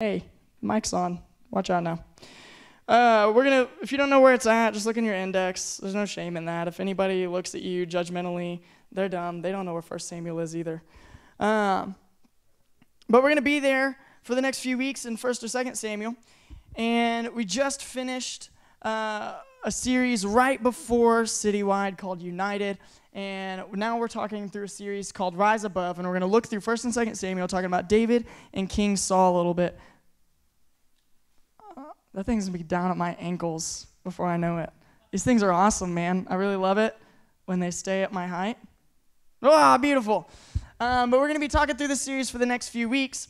Hey, mic's on. Watch out now. If you don't know where it's at, just look in your index. There's no shame in that. If anybody looks at you judgmentally, they're dumb. They don't know where 1 Samuel is either. But we're going to be there for the next few weeks in 1 or 2 Samuel. And we just finished a series right before Citywide called United. And now we're talking through a series called Rise Above. And we're going to look through 1 and 2 Samuel, talking about David and King Saul a little bit. That thing's going to be down at my ankles before I know it. These things are awesome, man. I really love it when they stay at my height. Oh, beautiful. But we're going to be talking through this series for the next few weeks.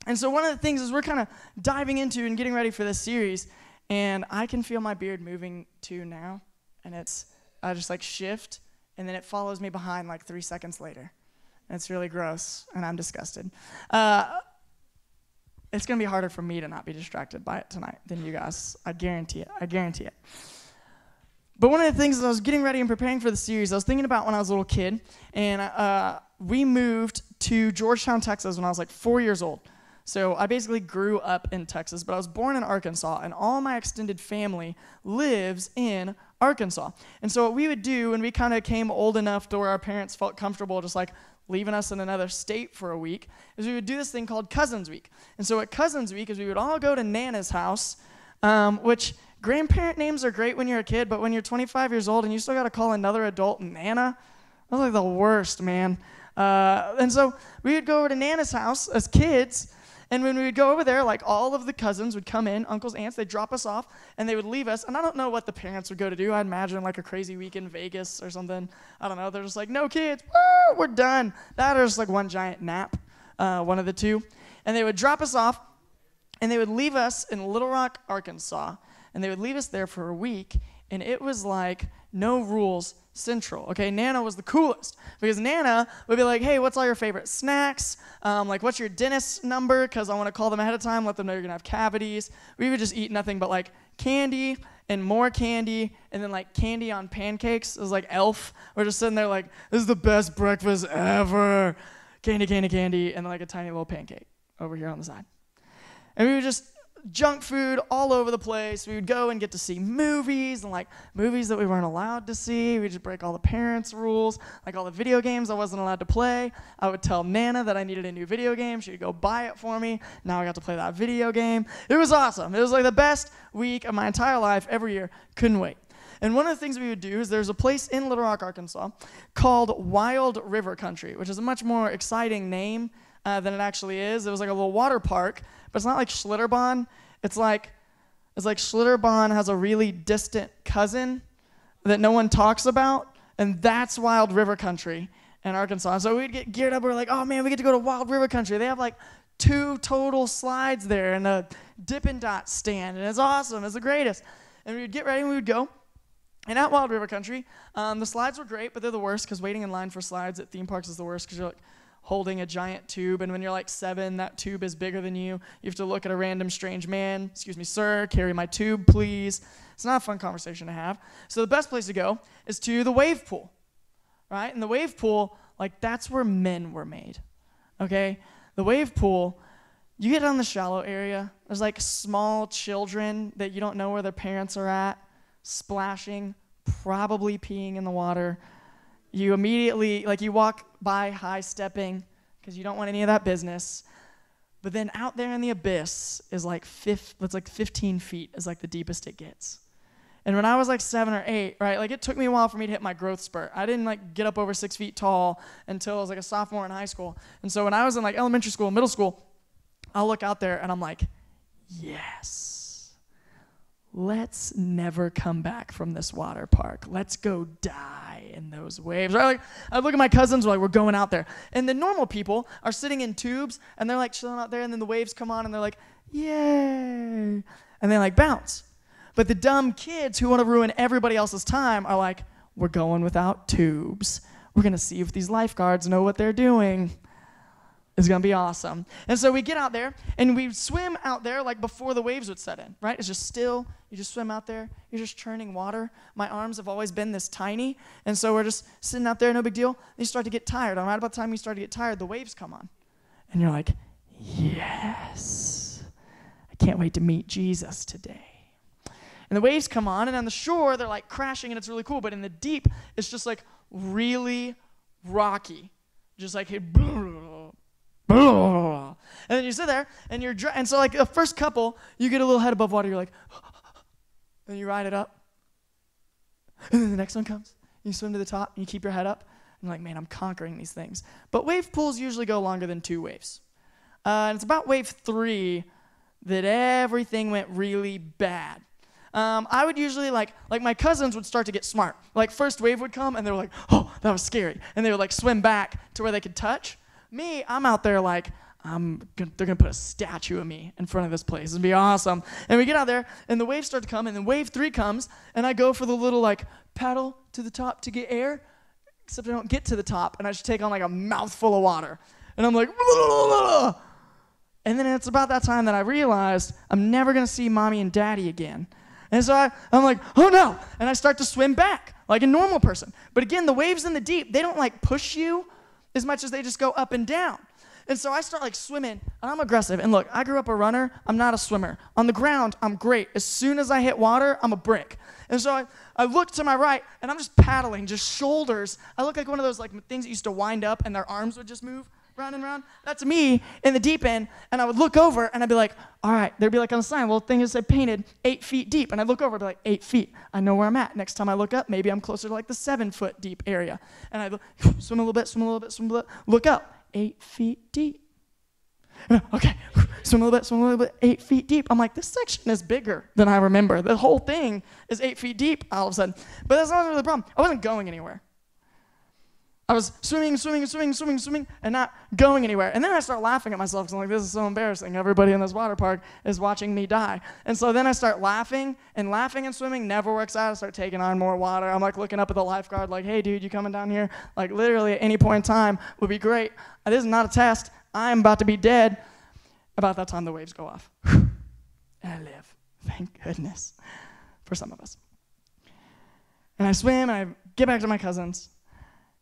And so one of the things is we're kind of diving into and getting ready for this series. And I can feel my beard moving too now. And I just like shift. And then it follows me behind like 3 seconds later. And it's really gross. And I'm disgusted. It's going to be harder for me to not be distracted by it tonight than you guys. I guarantee it. But one of the things as I was getting ready and preparing for the series, I was thinking about when I was a little kid. And we moved to Georgetown, Texas when I was like 4 years old. So I basically grew up in Texas, but I was born in Arkansas, and all my extended family lives in Arkansas. And so what we would do when we kind of came old enough to where our parents felt comfortable just like leaving us in another state for a week, is we would do this thing called Cousins Week. And so at Cousins Week is we would all go to Nana's house, which grandparent names are great when you're a kid, but when you're 25 years old and you still got to call another adult Nana, that's like the worst, man. And so we would go over to Nana's house as kids. And when we would go over there, like all of the cousins would come in, uncles, aunts, they'd drop us off, and they would leave us. And I don't know what the parents would go to do. I'd imagine like a crazy week in Vegas or something. I don't know. They're just like, no kids, woo, we're done. That or just like one giant nap, one of the two. And they would drop us off, and they would leave us in Little Rock, Arkansas. And they would leave us there for a week, and it was like no rules central. Okay, Nana was the coolest because Nana would be like, hey, what's all your favorite snacks? Like, what's your dentist number? Because I want to call them ahead of time, let them know you're going to have cavities. We would just eat nothing but like candy and more candy and then like candy on pancakes. It was like Elf. We're just sitting there like, this is the best breakfast ever. Candy, candy, candy, and then like a tiny little pancake over here on the side. And we would just junk food all over the place. We would go and get to see movies and like movies that we weren't allowed to see. We'd just break all the parents' rules, like all the video games I wasn't allowed to play. I would tell Nana that I needed a new video game. She'd go buy it for me. Now I got to play that video game. It was awesome. It was like the best week of my entire life every year. Couldn't wait. And one of the things we would do is there's a place in Little Rock, Arkansas called Wild River Country, which is a much more exciting name than it actually is. It was like a little water park, but it's not like Schlitterbahn. It's like Schlitterbahn has a really distant cousin that no one talks about, and that's Wild River Country in Arkansas. And so we'd get geared up. We're like, oh, man, we get to go to Wild River Country. They have like 2 total slides there and a Dippin' Dot stand, and it's awesome. It's the greatest. And we'd get ready, and we would go. And at Wild River Country, the slides were great, but they're the worst because waiting in line for slides at theme parks is the worst because you're like holding a giant tube, and when you're like 7, that tube is bigger than you. You have to look at a random strange man. Excuse me, sir, carry my tube, please. It's not a fun conversation to have. So the best place to go is to the wave pool, right? And the wave pool, like that's where men were made, okay? The wave pool, you get on the shallow area. There's like small children that you don't know where their parents are at, splashing, probably peeing in the water. You immediately, like you walk by high-stepping because you don't want any of that business. But then out there in the abyss is like 15 feet is like the deepest it gets. And when I was like 7 or 8, right, like it took me a while for me to hit my growth spurt. I didn't like get up over 6 feet tall until I was like a sophomore in high school. And so when I was in like elementary school, middle school, I'll look out there and I'm like, yes. Let's never come back from this water park. Let's go die in those waves. Right? Like, I look at my cousins, like, we're going out there. And the normal people are sitting in tubes, and they're like chilling out there, and then the waves come on, and they're like, yay. And they like bounce. But the dumb kids who want to ruin everybody else's time are like, we're going without tubes. We're going to see if these lifeguards know what they're doing. It's going to be awesome. And so we get out there, and we swim out there like before the waves would set in, right? It's just still. You just swim out there. You're just churning water. My arms have always been this tiny, and so we're just sitting out there, no big deal. Then you start to get tired. And right about the time you start to get tired, the waves come on. And you're like, yes. can't wait to meet Jesus today. And the waves come on, and on the shore, they're like crashing, and it's really cool. But in the deep, it's just like really rocky. Just like, and then you sit there, and and so like the first couple, you get a little head above water, you're like, and you ride it up. And then the next one comes, you swim to the top, and you keep your head up, and you're like, man, I'm conquering these things. But wave pools usually go longer than 2 waves. And it's about wave 3 that everything went really bad. I would usually, like my cousins would start to get smart. Like, first wave would come, and they were like, oh, that was scary. And they would, like, swim back to where they could touch. Me, I'm out there like, they're going to put a statue of me in front of this place. It'd be awesome. And we get out there, and the waves start to come, and then wave 3 comes, and I go for the little, like, paddle to the top to get air, except I don't get to the top, and I just take on, like, a mouthful of water. And I'm like, and then it's about that time that I realized I'm never going to see mommy and daddy again. And so I'm like, oh no, and I start to swim back like a normal person. But again, the waves in the deep, they don't like push you as much as they just go up and down. And so I start like swimming, and I'm aggressive. And look, I grew up a runner. I'm not a swimmer. On the ground, I'm great. As soon as I hit water, I'm a brick. And so I look to my right, and I'm just paddling, just shoulders. I look like one of those like things that used to wind up, and their arms would just move round and round. That's me in the deep end, and I would look over, and I'd be like, all right. There'd be like on the sign, well, the thing is I painted 8 feet deep, and I'd look over, I'd be like, 8 feet. I know where I'm at. Next time I look up, maybe I'm closer to like the 7-foot deep area. And I'd swim a little bit, swim a little bit, swim a little bit, look up, 8 feet deep. Okay, swim a little bit, 8 feet deep. I'm like, this section is bigger than I remember. The whole thing is 8 feet deep all of a sudden. But that's not really the problem. I wasn't going anywhere. I was swimming, and not going anywhere. And then I start laughing at myself because I'm like, this is so embarrassing. Everybody in this water park is watching me die. And so then I start laughing and swimming never works out. I start taking on more water. I'm like looking up at the lifeguard like, hey, dude, you coming down here? Like literally at any point in time would be great. This is not a test. I'm about to be dead. About that time, the waves go off. And I live. Thank goodness. For some of us. And I swim, and I get back to my cousins.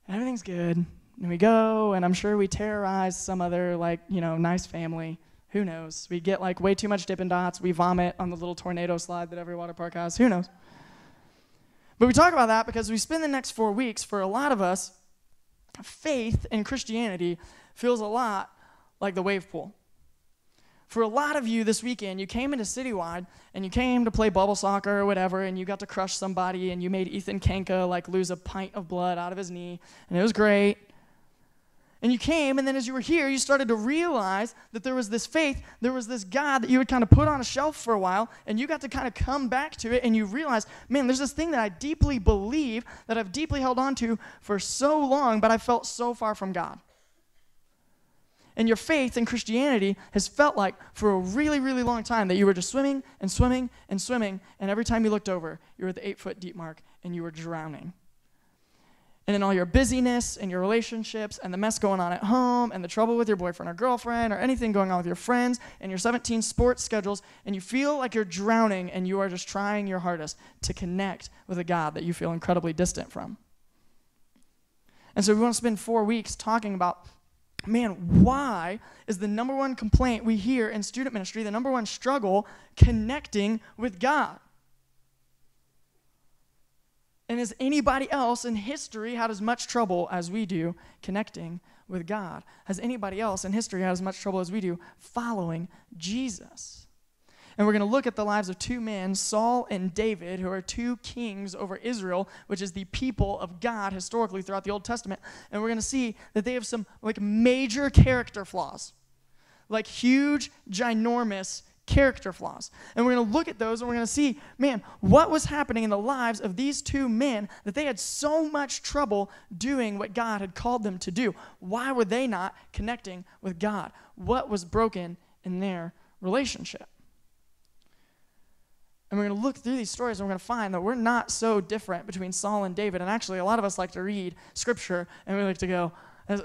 And everything's good, and we go, and I'm sure we terrorize some other, like, nice family. Who knows? We get, like, way too much Dippin' Dots. We vomit on the little tornado slide that every water park has. Who knows? But we talk about that because we spend the next 4 weeks, for a lot of us, faith in Christianity feels a lot like the wave pool. For a lot of you this weekend, you came into Citywide, and you came to play bubble soccer or whatever, and you got to crush somebody, and you made Ethan Kanka like lose a pint of blood out of his knee, and it was great. And you came, and then as you were here, you started to realize that there was this faith, there was this God that you had kind of put on a shelf for a while, and you got to kind of come back to it, and you realized, man, there's this thing that I deeply believe, that I've deeply held on to for so long, but I felt so far from God. And your faith in Christianity has felt like for a really, really long time that you were just swimming, and every time you looked over, you were at the 8-foot deep mark, and you were drowning. And in all your busyness and your relationships and the mess going on at home and the trouble with your boyfriend or girlfriend or anything going on with your friends and your 17 sports schedules, and you feel like you're drowning and you are just trying your hardest to connect with a God that you feel incredibly distant from. And so we want to spend 4 weeks talking about, man, why is the number one complaint we hear in student ministry, the number one struggle, connecting with God? And has anybody else in history had as much trouble as we do connecting with God? Has anybody else in history had as much trouble as we do following Jesus? And we're going to look at the lives of 2 men, Saul and David, who are 2 kings over Israel, which is the people of God historically throughout the Old Testament. And we're going to see that they have some like major character flaws, like huge, ginormous character flaws. And we're going to look at those, and we're going to see, man, what was happening in the lives of these 2 men that they had so much trouble doing what God had called them to do. Why were they not connecting with God? What was broken in their relationship? And we're going to look through these stories, and we're going to find that we're not so different between Saul and David. And actually, a lot of us like to read Scripture, and we like to go,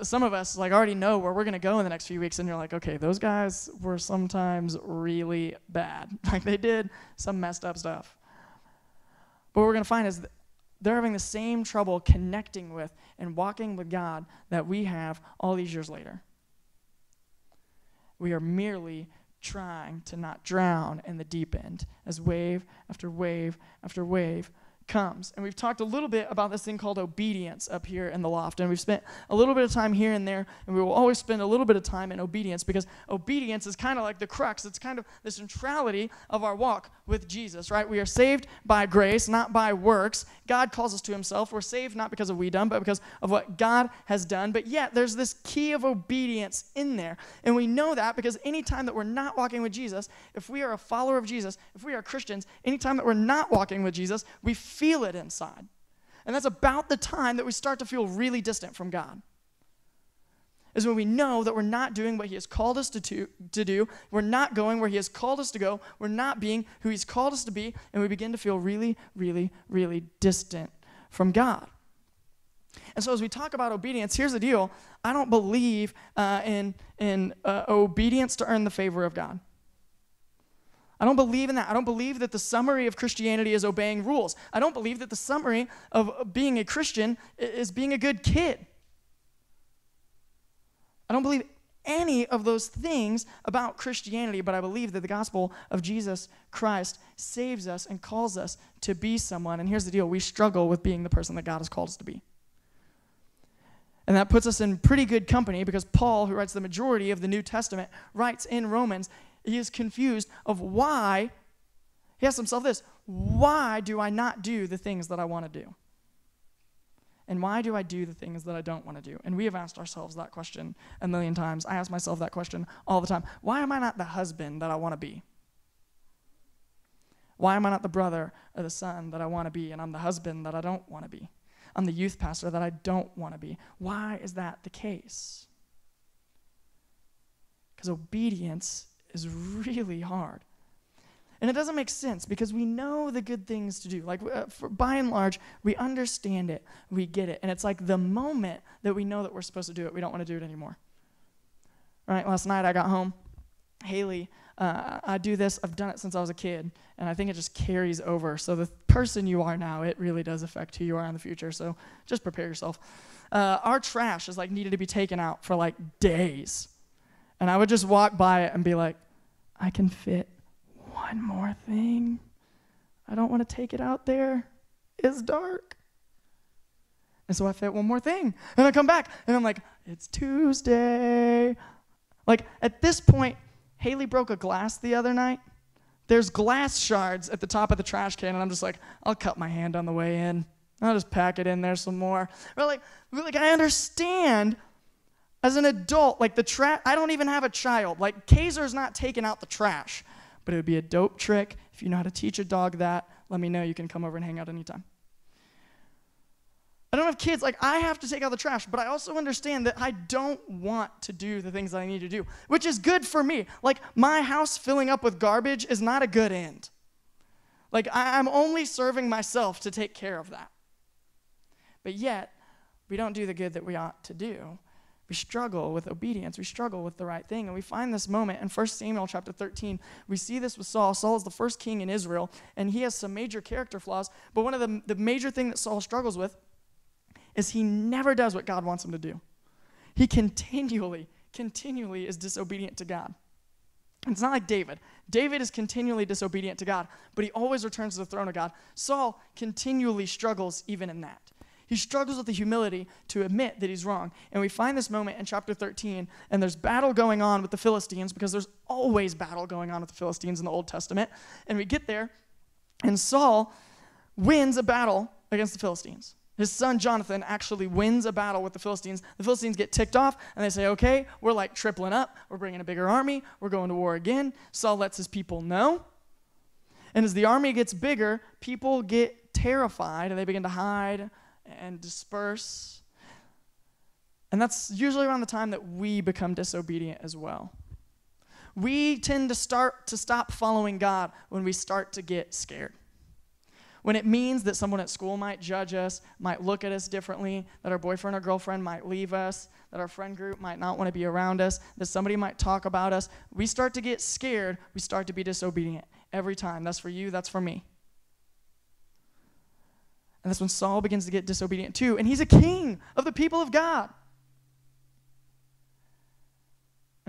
some of us like already know where we're going to go in the next few weeks, and you're like, okay, those guys were sometimes really bad. Like they did some messed up stuff. But what we're going to find is that they're having the same trouble connecting with and walking with God that we have all these years later. We are merely trying to not drown in the deep end as wave after wave after wave comes. And we've talked a little bit about this thing called obedience up here in the loft, and we've spent a little bit of time here and there, and we will always spend a little bit of time in obedience, because obedience is kind of like the crux. It's kind of the centrality of our walk with Jesus, right? We are saved by grace, not by works. God calls us to himself. We're saved not because of what we've done, but because of what God has done. But yet there's this key of obedience in there, and we know that because anytime that we're not walking with Jesus, if we are a follower of Jesus, if we are Christians, anytime that we're not walking with Jesus, we feel it inside. And that's about the time that we start to feel really distant from God. Is when we know that we're not doing what he has called us to do. We're not going where he has called us to go. We're not being who he's called us to be. And we begin to feel really, really, really distant from God. And so as we talk about obedience, here's the deal. I don't believe in obedience to earn the favor of God. I don't believe in that. I don't believe that the summary of Christianity is obeying rules. I don't believe that the summary of being a Christian is being a good kid. I don't believe any of those things about Christianity, but I believe that the gospel of Jesus Christ saves us and calls us to be someone. And here's the deal. We struggle with being the person that God has called us to be. And that puts us in pretty good company, because Paul, who writes the majority of the New Testament, writes in Romans, he is confused of why. He asks himself this: why do I not do the things that I want to do? And why do I do the things that I don't want to do? And we have asked ourselves that question a million times. I ask myself that question all the time. Why am I not the husband that I want to be? Why am I not the brother or the son that I want to be, and I'm the husband that I don't want to be? I'm the youth pastor that I don't want to be. Why is that the case? Because obedience is really hard. And it doesn't make sense, because we know the good things to do. Like, by and large, we understand it, we get it. And it's like the moment that we know that we're supposed to do it, we don't want to do it anymore. Right? Last night I got home. Haley, I do this. I've done it since I was a kid, and I think it just carries over. So the person you are now, it really does affect who you are in the future. So just prepare yourself. Our trash is like needed to be taken out for like days. And I would just walk by it and be like, I can fit one more thing. I don't want to take it out there. It's dark. And so I fit one more thing. And I come back, and I'm like, it's Tuesday. Like, at this point, Haley broke a glass the other night. There's glass shards at the top of the trash can, and I'm just like, I'll cut my hand on the way in. I'll just pack it in there some more. But like I understand. As an adult, like I don't even have a child. Like, Kaiser's not taking out the trash. But it would be a dope trick. If you know how to teach a dog that, let me know. You can come over and hang out anytime. I don't have kids. Like, I have to take out the trash. But I also understand that I don't want to do the things that I need to do, which is good for me. Like, my house filling up with garbage is not a good end. Like, I'm only serving myself to take care of that. But yet, we don't do the good that we ought to do. We struggle with obedience. We struggle with the right thing. And we find this moment in 1 Samuel chapter 13. We see this with Saul. Saul is the first king in Israel, and he has some major character flaws. But one of the major things that Saul struggles with is he never does what God wants him to do. He continually is disobedient to God. It's not like David. David is continually disobedient to God, but he always returns to the throne of God. Saul continually struggles even in that. He struggles with the humility to admit that he's wrong. And we find this moment in chapter 13, and there's battle going on with the Philistines, because there's always battle going on with the Philistines in the Old Testament. And we get there, and Saul wins a battle against the Philistines. His son Jonathan actually wins a battle with the Philistines. The Philistines get ticked off, and they say, okay, we're like tripling up. We're bringing a bigger army. We're going to war again. Saul lets his people know. And as the army gets bigger, people get terrified, and they begin to hide and disperse. And that's usually around the time that we become disobedient as well. We tend to stop following God when we start to get scared. When it means that someone at school might judge us, might look at us differently, that our boyfriend or girlfriend might leave us, that our friend group might not want to be around us, that somebody might talk about us, we start to get scared, we start to be disobedient every time. That's for you, that's for me. And that's when Saul begins to get disobedient too. And he's a king of the people of God.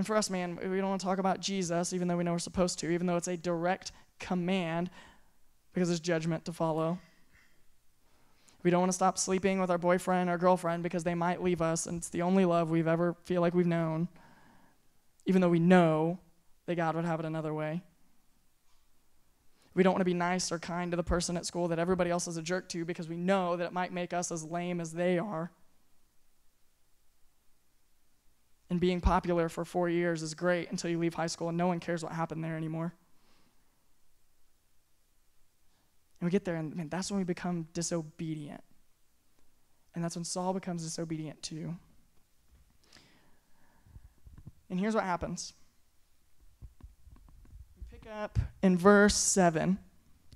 And for us, man, we don't want to talk about Jesus, even though we know we're supposed to, even though it's a direct command, because there's judgment to follow. We don't want to stop sleeping with our boyfriend or girlfriend because they might leave us, and it's the only love we've ever feel like we've known, even though we know that God would have it another way. We don't want to be nice or kind to the person at school that everybody else is a jerk to because we know that it might make us as lame as they are. And being popular for 4 years is great until you leave high school and no one cares what happened there anymore. And we get there, and man, that's when we become disobedient. And that's when Saul becomes disobedient too. And here's what happens. We pick up in verse 7.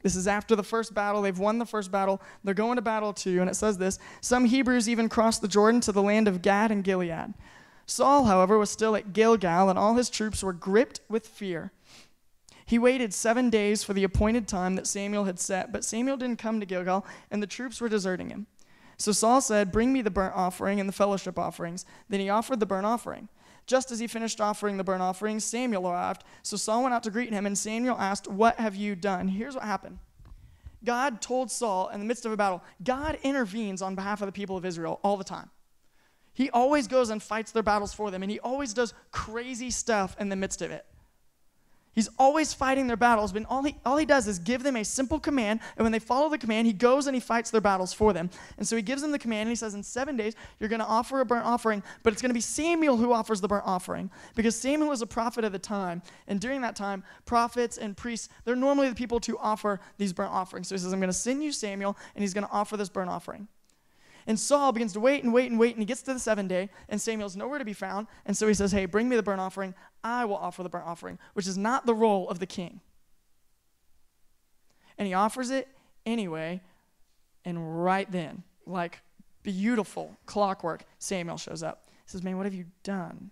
This is after the first battle. They've won the first battle. They're going to battle 2, and it says this: some Hebrews even crossed the Jordan to the land of Gad and Gilead. Saul, however, was still at Gilgal, and all his troops were gripped with fear. He waited 7 days for the appointed time that Samuel had set, but Samuel didn't come to Gilgal, and the troops were deserting him. So Saul said, "Bring me the burnt offering and the fellowship offerings." Then he offered the burnt offering. Just as he finished offering the burnt offering, Samuel arrived. So Saul went out to greet him, and Samuel asked, "What have you done?" Here's what happened. God told Saul in the midst of a battle. God intervenes on behalf of the people of Israel all the time. He always goes and fights their battles for them, and he always does crazy stuff in the midst of it. He's always fighting their battles, but all he does is give them a simple command, and when they follow the command, he goes and he fights their battles for them. And so he gives them the command, and he says, in 7 days, you're going to offer a burnt offering, but it's going to be Samuel who offers the burnt offering, because Samuel was a prophet at the time, and during that time, prophets and priests, they're normally the people to offer these burnt offerings. So he says, I'm going to send you Samuel, and he's going to offer this burnt offering. And Saul begins to wait and wait and wait, and he gets to the 7th day, and Samuel's nowhere to be found. And so he says, hey, bring me the burnt offering. I will offer the burnt offering, which is not the role of the king. And he offers it anyway, and right then, like beautiful clockwork, Samuel shows up. He says, man, what have you done?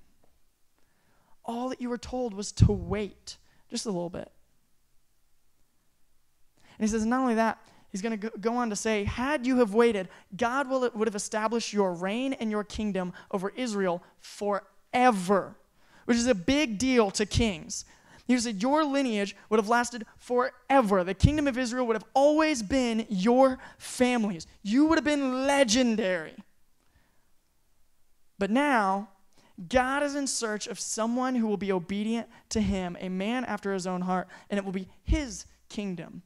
All that you were told was to wait just a little bit. And he says, not only that, he's going to go on to say, had you have waited, God would have established your reign and your kingdom over Israel forever, which is a big deal to kings. He said your lineage would have lasted forever. The kingdom of Israel would have always been your families. You would have been legendary. But now, God is in search of someone who will be obedient to him, a man after his own heart, and it will be his kingdom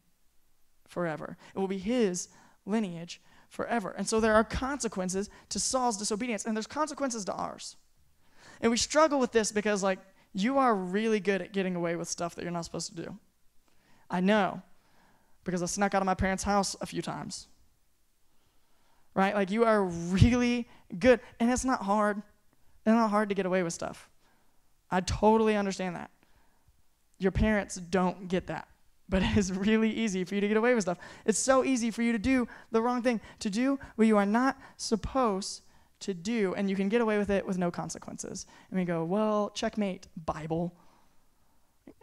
forever. It will be his lineage forever. And so there are consequences to Saul's disobedience, and there's consequences to ours. And we struggle with this because, like, you are really good at getting away with stuff that you're not supposed to do. I know, because I snuck out of my parents' house a few times. Right? Like, you are really good, and it's not hard. It's not hard to get away with stuff. I totally understand that. Your parents don't get that. But it is really easy for you to get away with stuff. It's so easy for you to do the wrong thing, to do what you are not supposed to do, and you can get away with it with no consequences. And we go, well, checkmate, Bible.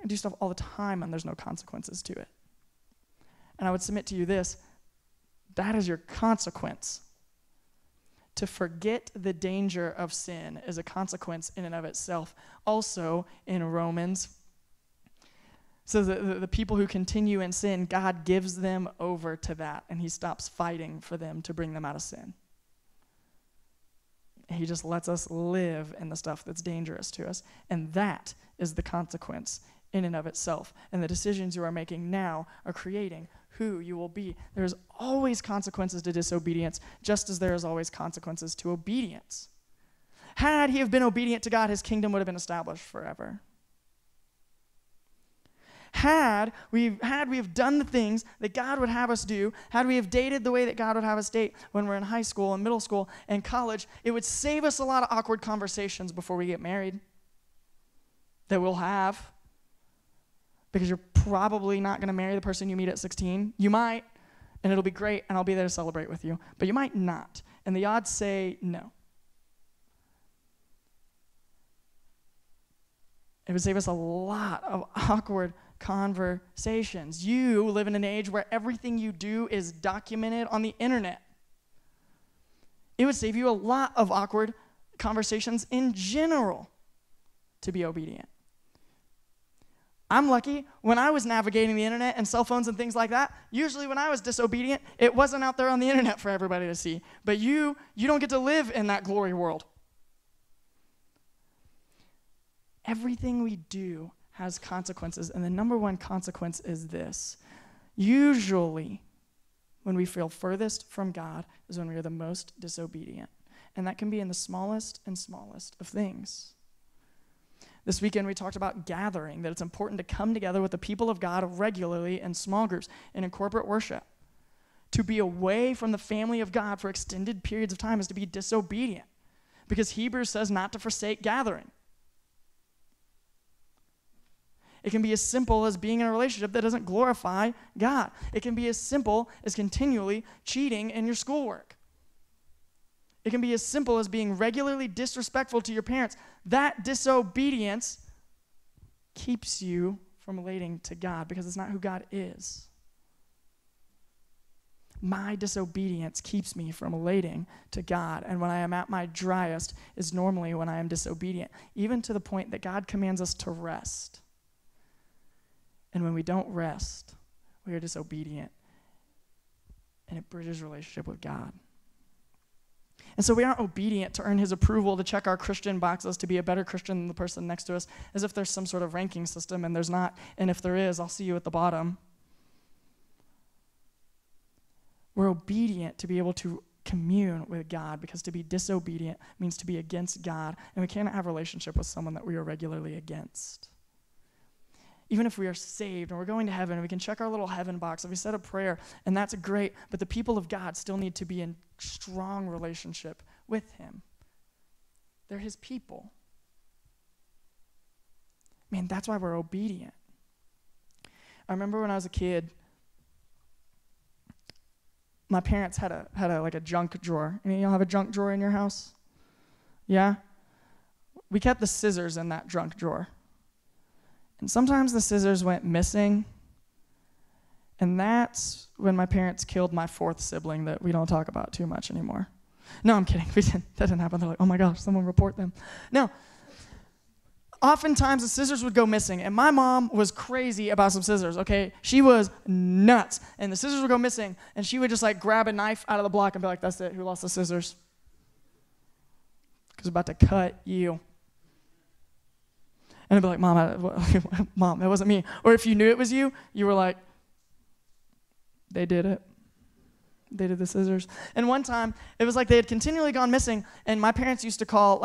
I do stuff all the time, and there's no consequences to it. And I would submit to you this: that is your consequence. To forget the danger of sin is a consequence in and of itself. Also, in Romans, so the people who continue in sin, God gives them over to that, and he stops fighting for them to bring them out of sin. He just lets us live in the stuff that's dangerous to us, and that is the consequence in and of itself. And the decisions you are making now are creating who you will be. There's always consequences to disobedience, just as there is always consequences to obedience. Had he have been obedient to God, his kingdom would have been established forever. Had we have done the things that God would have us do, had we have dated the way that God would have us date when we're in high school and middle school and college, it would save us a lot of awkward conversations before we get married that we'll have, because you're probably not going to marry the person you meet at 16. You might, and it'll be great, and I'll be there to celebrate with you, but you might not, and the odds say no. It would save us a lot of awkward conversations. You live in an age where everything you do is documented on the internet. It would save you a lot of awkward conversations in general to be obedient. I'm lucky when I was navigating the internet and cell phones and things like that, usually when I was disobedient, it wasn't out there on the internet for everybody to see. But you don't get to live in that glory world. Everything we do has consequences, and the number one consequence is this. Usually, when we feel furthest from God is when we are the most disobedient. And that can be in the smallest and smallest of things. This weekend we talked about gathering, that it's important to come together with the people of God regularly in small groups and in corporate worship. To be away from the family of God for extended periods of time is to be disobedient, because Hebrews says not to forsake gathering. It can be as simple as being in a relationship that doesn't glorify God. It can be as simple as continually cheating in your schoolwork. It can be as simple as being regularly disrespectful to your parents. That disobedience keeps you from relating to God because it's not who God is. My disobedience keeps me from relating to God. And when I am at my driest is normally when I am disobedient, even to the point that God commands us to rest. And when we don't rest, we are disobedient. And it bridges relationship with God. And so we aren't obedient to earn his approval, to check our Christian boxes, to be a better Christian than the person next to us, as if there's some sort of ranking system, and there's not. And if there is, I'll see you at the bottom. We're obedient to be able to commune with God, because to be disobedient means to be against God, and we cannot have a relationship with someone that we are regularly against. Even if we are saved and we're going to heaven, we can check our little heaven box if we said a prayer, and that's great, but the people of God still need to be in strong relationship with him. They're his people. Man, that's why we're obedient. I remember when I was a kid, my parents had a junk drawer. Any of y'all have a junk drawer in your house? Yeah? We kept the scissors in that junk drawer. And sometimes the scissors went missing, and that's when my parents killed my fourth sibling that we don't talk about too much anymore. No, I'm kidding. That didn't happen. They're like, oh my gosh, someone report them. No. Oftentimes the scissors would go missing, and my mom was crazy about some scissors, okay? She was nuts, and the scissors would go missing, and she would just grab a knife out of the block and be like, that's it, who lost the scissors? Because I'm about to cut you. And I'd be like, Mom, that wasn't me. Or if you knew it was you, you were like, they did it. They did the scissors. And one time, it was like they had continually gone missing, and my parents used to call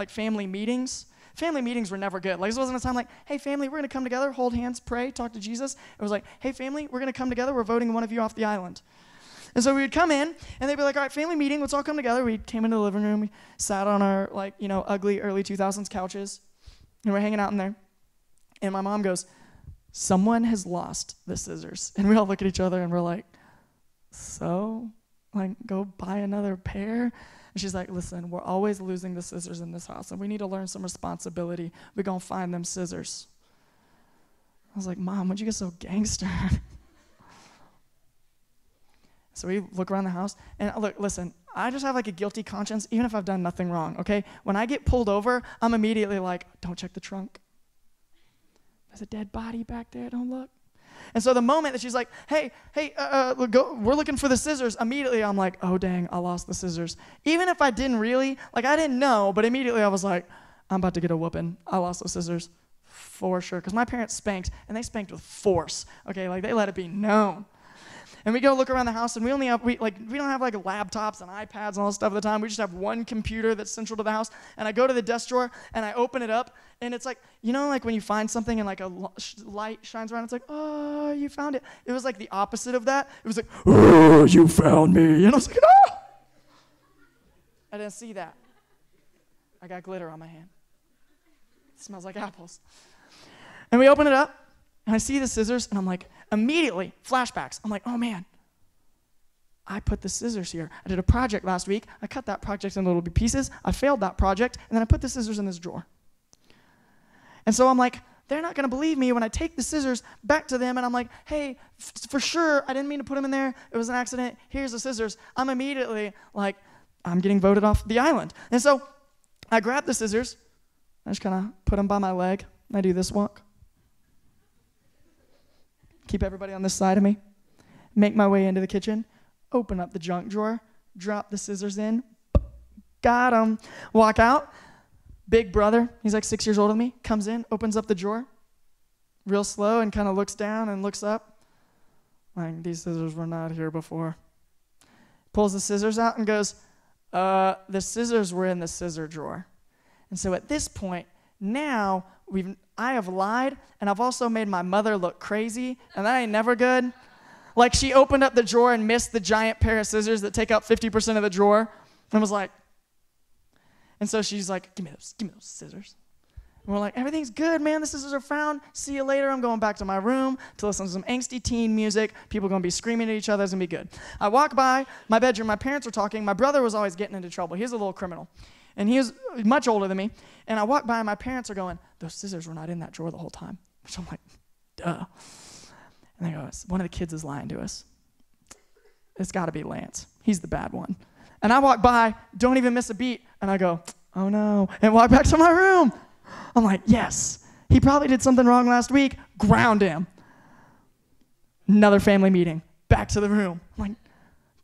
family meetings. Family meetings were never good. This wasn't a time hey, family, we're going to come together, hold hands, pray, talk to Jesus. It was like, hey, family, we're going to come together. We're voting one of you off the island. And so we would come in, and they'd be like, all right, family meeting, let's all come together. We came into the living room. We sat on our, ugly early 2000s couches. And we're hanging out in there. And my mom goes, someone has lost the scissors. And we all look at each other and we're like, so? Go buy another pair? And she's like, listen, we're always losing the scissors in this house, and we need to learn some responsibility. We're going to find them scissors. I was like, Mom, when'd you get so gangster? So we look around the house, and listen, I just have a guilty conscience, even if I've done nothing wrong, okay? When I get pulled over, I'm immediately like, don't check the trunk. There's a dead body back there, don't look. And so the moment that she's like, hey, we're looking for the scissors, immediately I'm like, oh, dang, I lost the scissors. Even if I didn't really, I didn't know, but immediately I was like, I'm about to get a whooping. I lost the scissors for sure, because my parents spanked, and they spanked with force, okay? They let it be known. And we go look around the house, and we don't have laptops and iPads and all this stuff at the time. We just have one computer that's central to the house. And I go to the desk drawer, and I open it up, and it's when you find something and a light shines around, it's like, oh, you found it. It was the opposite of that. It was like, oh, you found me. And I was like, no. I didn't see that. I got glitter on my hand. It smells like apples. And we open it up, and I see the scissors, and I'm like, immediately, flashbacks. I'm like, oh man, I put the scissors here. I did a project last week. I cut that project into little pieces. I failed that project, and then I put the scissors in this drawer. And so I'm like, they're not going to believe me when I take the scissors back to them, and I'm like, hey, for sure, I didn't mean to put them in there. It was an accident. Here's the scissors. I'm immediately like, I'm getting voted off the island. And so I grab the scissors, I just kind of put them by my leg, and I do this walk. Keep everybody on this side of me. Make my way into the kitchen, open up the junk drawer, drop the scissors in, got him. Walk out. Big brother, he's like 6 years older than me, comes in, opens up the drawer, real slow, and kind of looks down and looks up. Like, these scissors were not here before. Pulls the scissors out and goes, the scissors were in the scissor drawer. And so at this point, now I have lied, and I've also made my mother look crazy, and that ain't never good. Like, she opened up the drawer and missed the giant pair of scissors that take up 50% of the drawer, and was like, and so she's like, give me those scissors. And we're like, everything's good, man. The scissors are found. See you later. I'm going back to my room to listen to some angsty teen music. People are going to be screaming at each other. It's going to be good. I walk by my bedroom. My parents are talking. My brother was always getting into trouble. He was a little criminal. And he was much older than me. And I walk by, and my parents are going, those scissors were not in that drawer the whole time. Which I'm like, duh. And they go, one of the kids is lying to us. It's got to be Lance. He's the bad one. And I walk by, don't even miss a beat, and I go, oh no, and walk back to my room. I'm like, yes, he probably did something wrong last week. Ground him. Another family meeting. Back to the room. I'm like,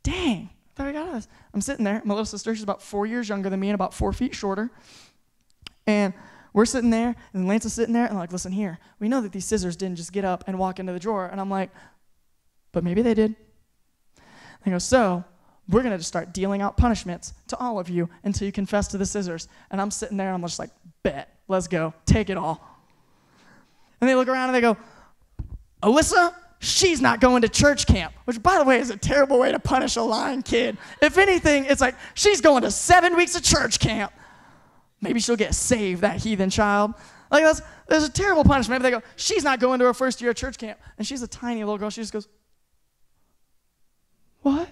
dang, I thought I got this. I'm sitting there. My little sister, she's about 4 years younger than me and about 4 feet shorter. And we're sitting there, and Lance is sitting there, and I'm like, listen here, we know that these scissors didn't just get up and walk into the drawer. And I'm like, but maybe they did. They go, so we're going to just start dealing out punishments to all of you until you confess to the scissors. And I'm sitting there, and I'm just like, bet, let's go, take it all. And they look around, and they go, Alyssa, she's not going to church camp, which, by the way, is a terrible way to punish a lying kid. If anything, it's like, she's going to 7 weeks of church camp. Maybe she'll get saved, that heathen child. Like, there's a terrible punishment. But they go, she's not going to her first year of church camp. And she's a tiny little girl. She just goes, what?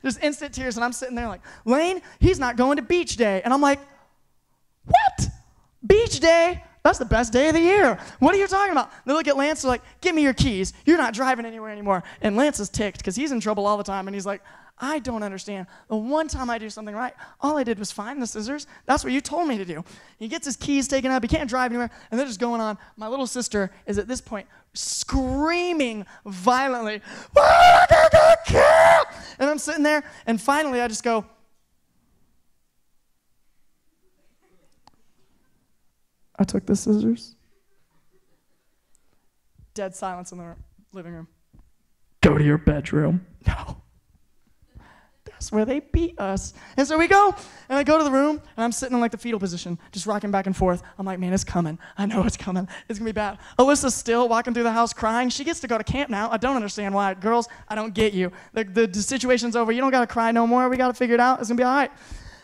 Just instant tears, and I'm sitting there like, Lane, he's not going to beach day. And I'm like, what? Beach day? That's the best day of the year. What are you talking about? They look at Lance, they're like, give me your keys. You're not driving anywhere anymore. And Lance is ticked because he's in trouble all the time, and he's like, I don't understand. The one time I do something right, all I did was find the scissors. That's what you told me to do. He gets his keys taken up. He can't drive anywhere, and they're just going on. My little sister is at this point screaming violently, and I'm sitting there, and finally I just go, I took the scissors. Dead silence in the living room. Go to your bedroom. No. That's where they beat us. And so we go, and I go to the room, and I'm sitting in like the fetal position, just rocking back and forth. I'm like, man, it's coming. I know it's coming. It's going to be bad. Alyssa's still walking through the house crying. She gets to go to camp now. I don't understand why. Girls, I don't get you. The situation's over. You don't got to cry no more. We got to figure it out. It's going to be all right.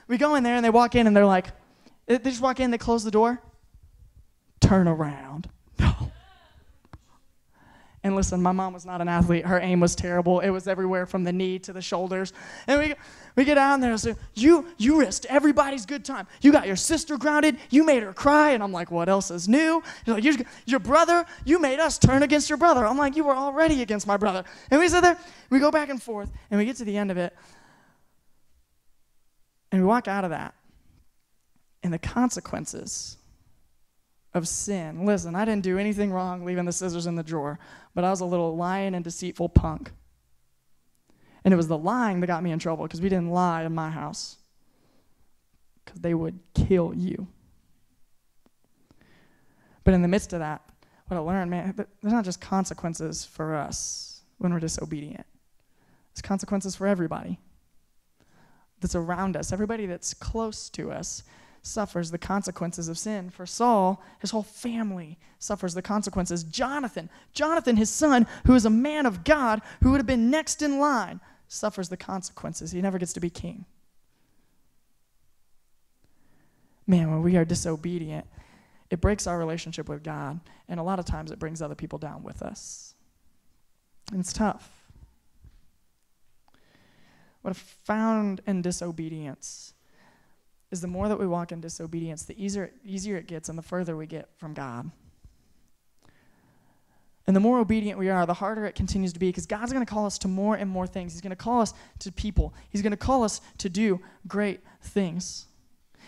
We go in there, and they walk in, and they're like, they just walk in, they close the door. Turn around. No. And listen, my mom was not an athlete. Her aim was terrible. It was everywhere from the knee to the shoulders. And we get out there and say, you risked everybody's good time. You got your sister grounded. You made her cry. And I'm like, what else is new? You're like, your brother, you made us turn against your brother. I'm like, you were already against my brother. And we sit there, we go back and forth, and we get to the end of it. And we walk out of that. And the consequences of sin. Listen, I didn't do anything wrong leaving the scissors in the drawer, but I was a little lying and deceitful punk. And it was the lying that got me in trouble, because we didn't lie in my house, because they would kill you. But in the midst of that, what I learned, man, there's not just consequences for us when we're disobedient. There's consequences for everybody that's around us. Everybody that's close to us suffers the consequences of sin. For Saul, his whole family suffers the consequences. Jonathan, his son, who is a man of God, who would have been next in line, suffers the consequences. He never gets to be king. Man, when we are disobedient, it breaks our relationship with God, and a lot of times it brings other people down with us. And it's tough. What I've found in disobedience is the more that we walk in disobedience, the easier it gets and the further we get from God. And the more obedient we are, the harder it continues to be, because God's going to call us to more and more things. He's going to call us to people. He's going to call us to do great things.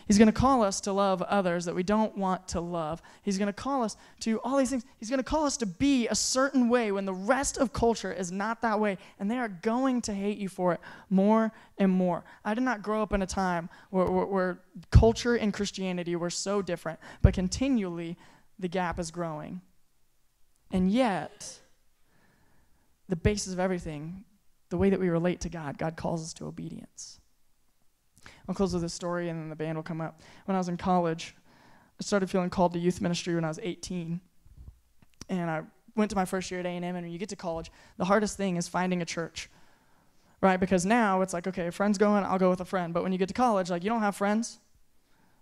He's going to call us to love others that we don't want to love. He's going to call us to all these things. He's going to call us to be a certain way when the rest of culture is not that way, and they are going to hate you for it more and more. I did not grow up in a time where culture and Christianity were so different, but continually the gap is growing. And yet, the basis of everything, the way that we relate to God, God calls us to obedience. I'll close with this story, and then the band will come up. When I was in college, I started feeling called to youth ministry when I was 18. And I went to my first year at A&M, and when you get to college, the hardest thing is finding a church, right? Because now it's like, okay, a friend's going, I'll go with a friend. But when you get to college, like, you don't have friends.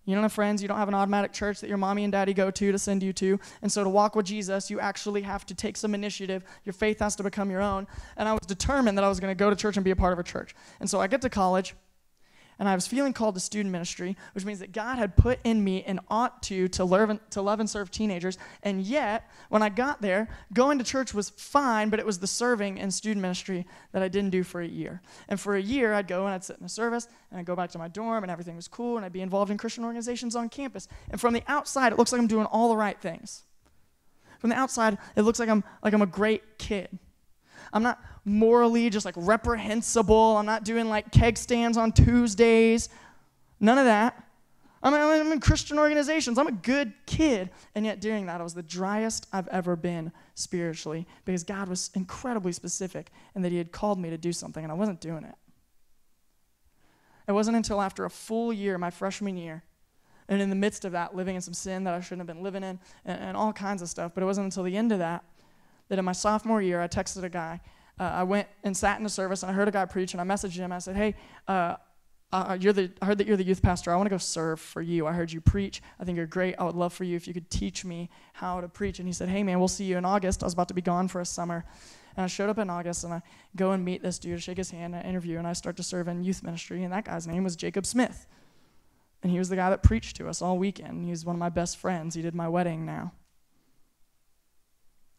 You don't have friends. You don't have an automatic church that your mommy and daddy go to send you to. And so to walk with Jesus, you actually have to take some initiative. Your faith has to become your own. And I was determined that I was going to go to church and be a part of a church. And so I get to college, and I was feeling called to student ministry, which means that God had put in me an ought to love and serve teenagers. And yet, when I got there, going to church was fine, but it was the serving and student ministry that I didn't do for a year. And for a year, I'd go and I'd sit in a service, and I'd go back to my dorm, and everything was cool, and I'd be involved in Christian organizations on campus. And from the outside, it looks like I'm doing all the right things. From the outside, it looks like I'm a great kid. I'm not morally just like reprehensible. I'm not doing like keg stands on Tuesdays. None of that. I'm in Christian organizations. I'm a good kid. And yet during that, I was the driest I've ever been spiritually, because God was incredibly specific and that he had called me to do something, and I wasn't doing it. It wasn't until after a full year, my freshman year, and in the midst of that, living in some sin that I shouldn't have been living in, and all kinds of stuff, but it wasn't until the end of that in my sophomore year, I texted a guy. I went and sat in a service, and I heard a guy preach, and I messaged him. I said, hey, I heard that you're the youth pastor. I want to go serve for you. I heard you preach. I think you're great. I would love for you if you could teach me how to preach. And he said, hey, man, we'll see you in August. I was about to be gone for a summer. And I showed up in August, and I go and meet this dude, shake his hand, I interview, and I start to serve in youth ministry. And that guy's name was Jacob Smith. And he was the guy that preached to us all weekend. He was one of my best friends. He did my wedding now.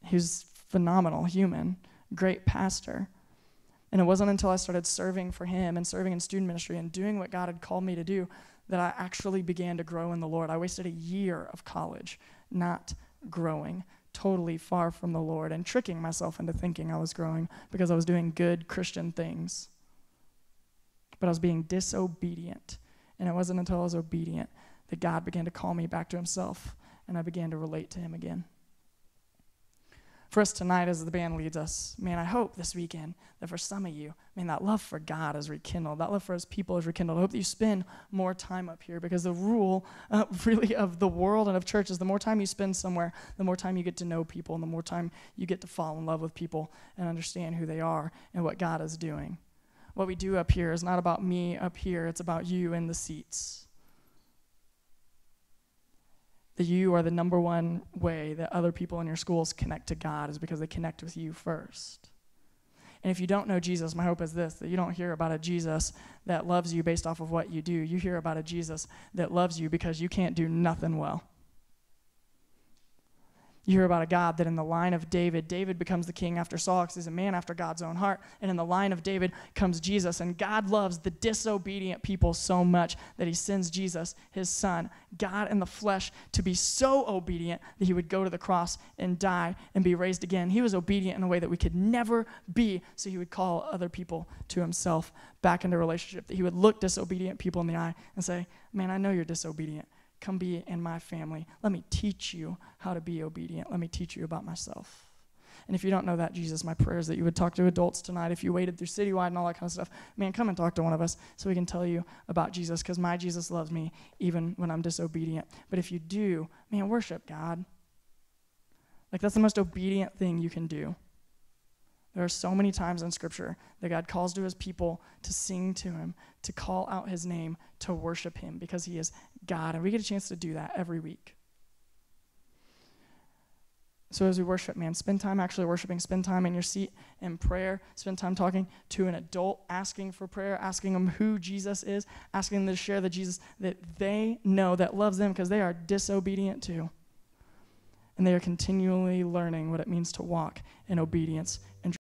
He was phenomenal human, great pastor. And it wasn't until I started serving for him and serving in student ministry and doing what God had called me to do that I actually began to grow in the Lord. I wasted a year of college not growing, totally far from the Lord, and tricking myself into thinking I was growing because I was doing good Christian things. But I was being disobedient. And it wasn't until I was obedient that God began to call me back to himself, and I began to relate to him again. For us tonight, as the band leads us, man, I hope this weekend that for some of you, man, that love for God is rekindled. That love for his people is rekindled. I hope that you spend more time up here, because the rule really of the world and of church is the more time you spend somewhere, the more time you get to know people, and the more time you get to fall in love with people and understand who they are and what God is doing. What we do up here is not about me up here. It's about you in the seats. That you are the number one way that other people in your schools connect to God is because they connect with you first. And if you don't know Jesus, my hope is this, that you don't hear about a Jesus that loves you based off of what you do. You hear about a Jesus that loves you because you can't do nothing well. You hear about a God that in the line of David becomes the king after Saul because he's a man after God's own heart. And in the line of David comes Jesus. And God loves the disobedient people so much that he sends Jesus, his son, God in the flesh, to be so obedient that he would go to the cross and die and be raised again. He was obedient in a way that we could never be, so he would call other people to himself back into relationship, that he would look disobedient people in the eye and say, man, I know you're disobedient. Come be in my family. Let me teach you how to be obedient. Let me teach you about myself. And if you don't know that Jesus, my prayer is that you would talk to adults tonight. If you waited through Citywide and all that kind of stuff, man, come and talk to one of us so we can tell you about Jesus, because my Jesus loves me even when I'm disobedient. But if you do, man, worship God. Like, that's the most obedient thing you can do. There are so many times in Scripture that God calls to his people to sing to him, to call out his name, to worship him, because he is God. And we get a chance to do that every week. So as we worship, man, spend time actually worshiping. Spend time in your seat in prayer. Spend time talking to an adult, asking for prayer, asking them who Jesus is, asking them to share the Jesus that they know that loves them, because they are disobedient too. and they are continually learning what it means to walk in obedience